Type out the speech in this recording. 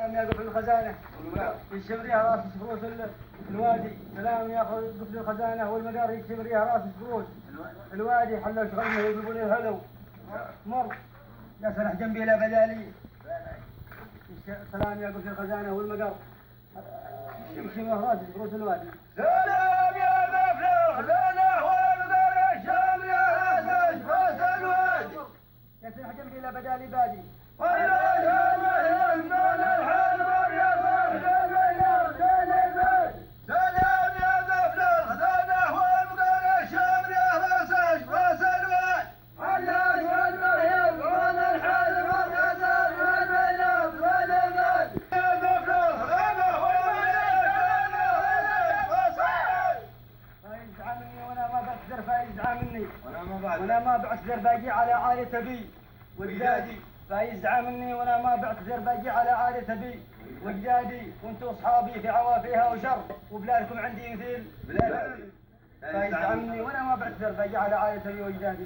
سلام يا قفل الخزانة يكشف ريها راس فروس الوادي. سلام يا قفل الخزانة والمقار يكشف ريها راس فروس الوادي. حلوا شغلنا يقلبون الهلو مر يا سرح جنبي لا بدالي. سلام يا قفل الخزانة والمقار يكشف راس فروس الوادي. سلام يا قفل الخزانة والمقار يكشف ريها راس فروس الوادي. يا سرح جنبي لا بدالي بادي. وانا ما بعت زرباجي على عائلة ابي واجدادي. فيزعى مني وانا ما بعت زرباجي على عائلة ابي واجدادي. وانتم اصحابي في عوافيها وشر وبلادكم عندي مثيل بلاد. فيزعى مني وانا ما بعت زرباجي على عائلة ابي واجدادي.